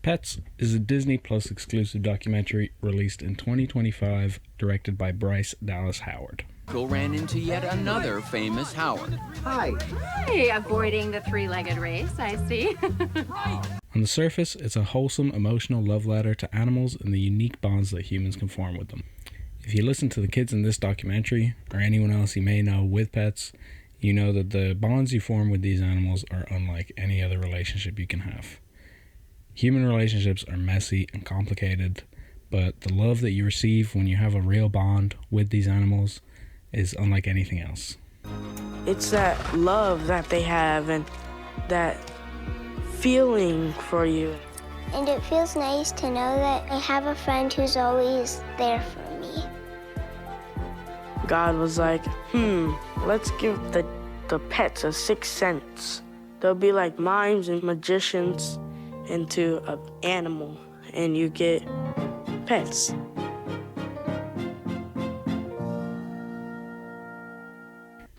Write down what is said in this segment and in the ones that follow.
Pets is a Disney Plus exclusive documentary released in 2025, directed by Bryce Dallas Howard. Ran into yet another famous Howard. Hi. Hi, avoiding the three-legged race, I see. On the surface, it's a wholesome, emotional love letter to animals and the unique bonds that humans can form with them. If you listen to the kids in this documentary, or anyone else you may know with pets, you know that the bonds you form with these animals are unlike any other relationship you can have. Human relationships are messy and complicated, but the love that you receive when you have a real bond with these animals is unlike anything else. It's that love that they have and that feeling for you. And it feels nice to know that I have a friend who's always there for me. God was like, let's give the pets a sixth sense. They'll be like mimes and magicians into an animal, and you get pets.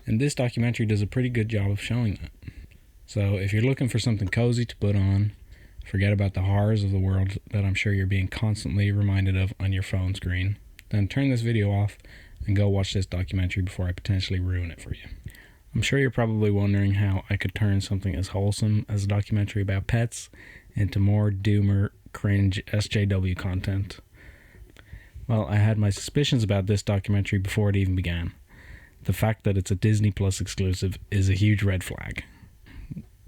And this documentary does a pretty good job of showing that. So if you're looking for something cozy to put on, forget about the horrors of the world that I'm sure you're being constantly reminded of on your phone screen, then turn this video off and go watch this documentary before I potentially ruin it for you. I'm sure you're probably wondering how I could turn something as wholesome as a documentary about pets into more doomer, cringe SJW content. Well, I had my suspicions about this documentary before it even began. The fact that it's a Disney Plus exclusive is a huge red flag.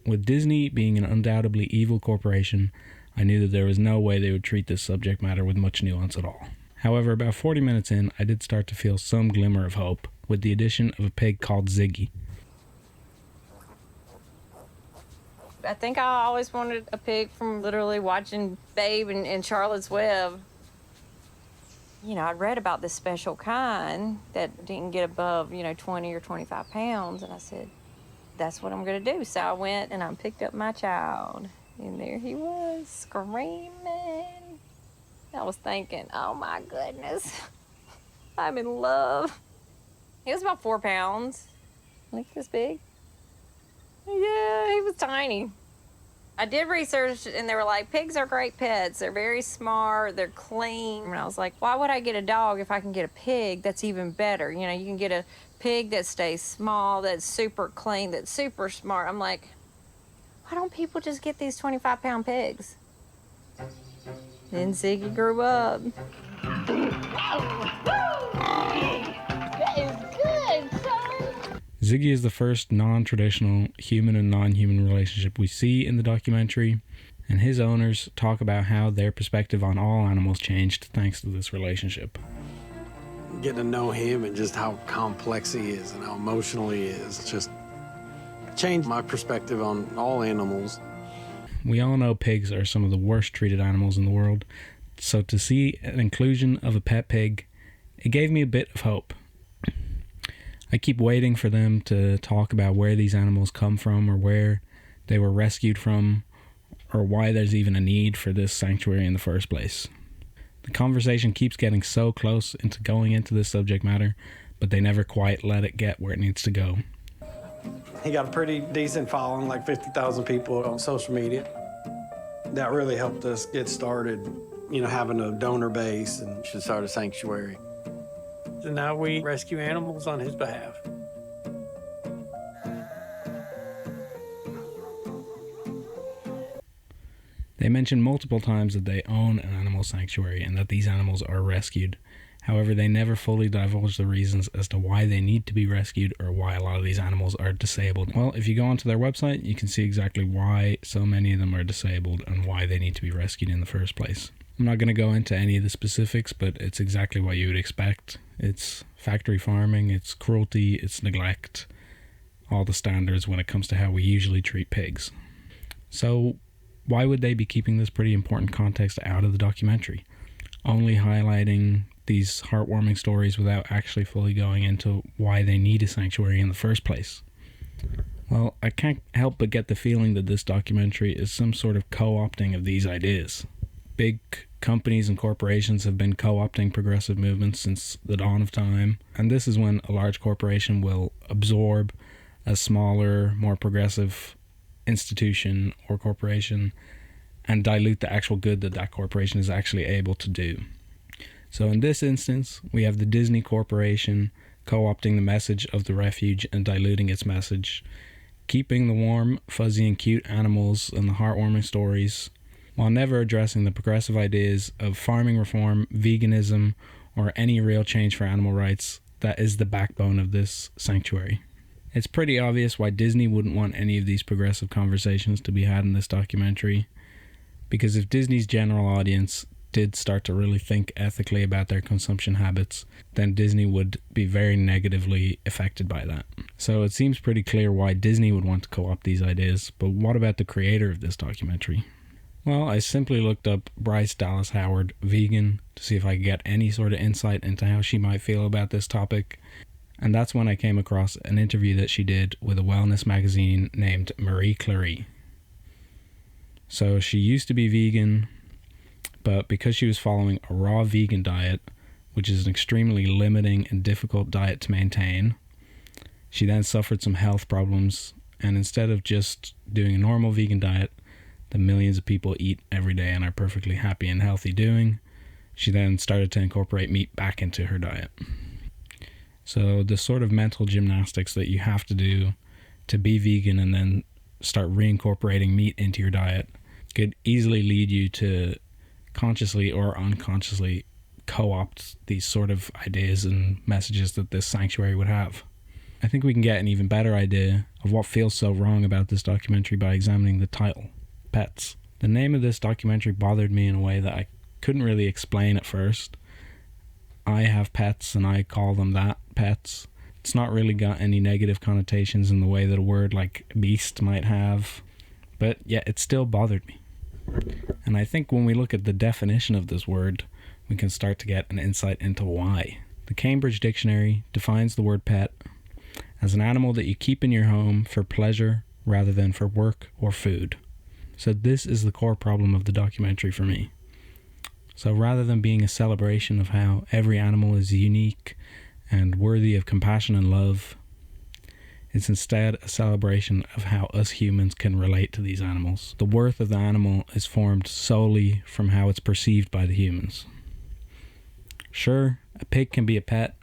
With Disney being an undoubtedly evil corporation, I knew that there was no way they would treat this subject matter with much nuance at all. However, about 40 minutes in, I did start to feel some glimmer of hope with the addition of a pig called Ziggy. I think I always wanted a pig from literally watching Babe and Charlotte's Web. You know, I read about this special kind that didn't get above, 20 or 25 pounds, and I said, that's what I'm gonna do. So I went and I picked up my child, and there he was, screaming. I was thinking, oh my goodness, I'm in love. He was about 4 pounds, like this big. Yeah, he was tiny. I did research, and they were like, pigs are great pets. They're very smart. They're clean. And I was like, why would I get a dog if I can get a pig that's even better? You can get a pig that stays small, that's super clean, that's super smart. I'm like, why don't people just get these 25-pound pigs? Then Ziggy grew up. Ziggy is the first non-traditional human and non-human relationship we see in the documentary, and his owners talk about how their perspective on all animals changed thanks to this relationship. Getting to know him and just how complex he is and how emotional he is just changed my perspective on all animals. We all know pigs are some of the worst treated animals in the world, so to see an inclusion of a pet pig, it gave me a bit of hope. I keep waiting for them to talk about where these animals come from or where they were rescued from or why there's even a need for this sanctuary in the first place. The conversation keeps getting so close into going into this subject matter, but they never quite let it get where it needs to go. He got a pretty decent following, like 50,000 people on social media. That really helped us get started, having a donor base and should start a sanctuary. And now we rescue animals on his behalf. They mention multiple times that they own an animal sanctuary and that these animals are rescued. However, they never fully divulge the reasons as to why they need to be rescued or why a lot of these animals are disabled. Well, if you go onto their website, you can see exactly why so many of them are disabled and why they need to be rescued in the first place. I'm not going to go into any of the specifics, but it's exactly what you would expect. It's factory farming, it's cruelty, it's neglect, all the standards when it comes to how we usually treat pigs. So why would they be keeping this pretty important context out of the documentary? Only highlighting these heartwarming stories without actually fully going into why they need a sanctuary in the first place. Well, I can't help but get the feeling that this documentary is some sort of co-opting of these ideas. Big companies and corporations have been co-opting progressive movements since the dawn of time, and this is when a large corporation will absorb a smaller, more progressive institution or corporation and dilute the actual good that that corporation is actually able to do. So in this instance, we have the Disney Corporation co-opting the message of the refuge and diluting its message, keeping the warm, fuzzy, and cute animals and the heartwarming stories, while never addressing the progressive ideas of farming reform, veganism, or any real change for animal rights that is the backbone of this sanctuary. It's pretty obvious why Disney wouldn't want any of these progressive conversations to be had in this documentary, because if Disney's general audience did start to really think ethically about their consumption habits, then Disney would be very negatively affected by that. So it seems pretty clear why Disney would want to co-opt these ideas, but what about the creator of this documentary? Well, I simply looked up Bryce Dallas Howard, vegan, to see if I could get any sort of insight into how she might feel about this topic, and that's when I came across an interview that she did with a wellness magazine named Marie Claire. So she used to be vegan, but because she was following a raw vegan diet, which is an extremely limiting and difficult diet to maintain, she then suffered some health problems, and instead of just doing a normal vegan diet that millions of people eat every day and are perfectly happy and healthy doing, she then started to incorporate meat back into her diet. So the sort of mental gymnastics that you have to do to be vegan and then start reincorporating meat into your diet could easily lead you to consciously or unconsciously co-opt these sort of ideas and messages that this sanctuary would have. I think we can get an even better idea of what feels so wrong about this documentary by examining the title, Pets. The name of this documentary bothered me in a way that I couldn't really explain at first. I have pets and I call them that, pets. It's not really got any negative connotations in the way that a word like beast might have, but yet it still bothered me. And I think when we look at the definition of this word, we can start to get an insight into why. The Cambridge Dictionary defines the word pet as an animal that you keep in your home for pleasure rather than for work or food. So this is the core problem of the documentary for me. So rather than being a celebration of how every animal is unique and worthy of compassion and love, it's instead a celebration of how us humans can relate to these animals. The worth of the animal is formed solely from how it's perceived by the humans. Sure, a pig can be a pet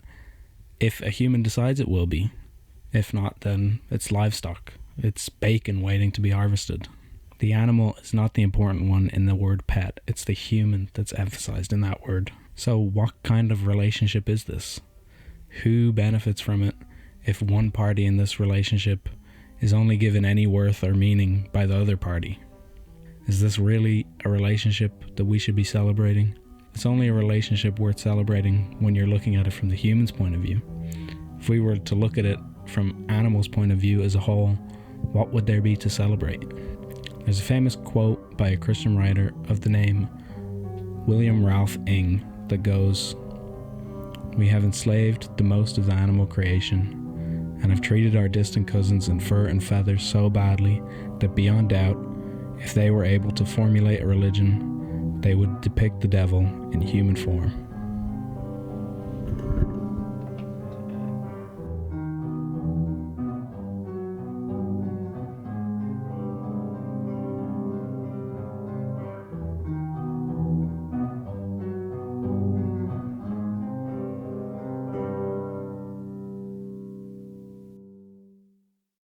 if a human decides it will be. If not, then it's livestock. It's bacon waiting to be harvested. The animal is not the important one in the word pet. It's the human that's emphasized in that word. So what kind of relationship is this? Who benefits from it if one party in this relationship is only given any worth or meaning by the other party? Is this really a relationship that we should be celebrating? It's only a relationship worth celebrating when you're looking at it from the human's point of view. If we were to look at it from animals' point of view as a whole, what would there be to celebrate? There's a famous quote by a Christian writer of the name William Ralph Ing that goes, "We have enslaved the most of the animal creation and have treated our distant cousins in fur and feathers so badly that beyond doubt, if they were able to formulate a religion, they would depict the devil in human form."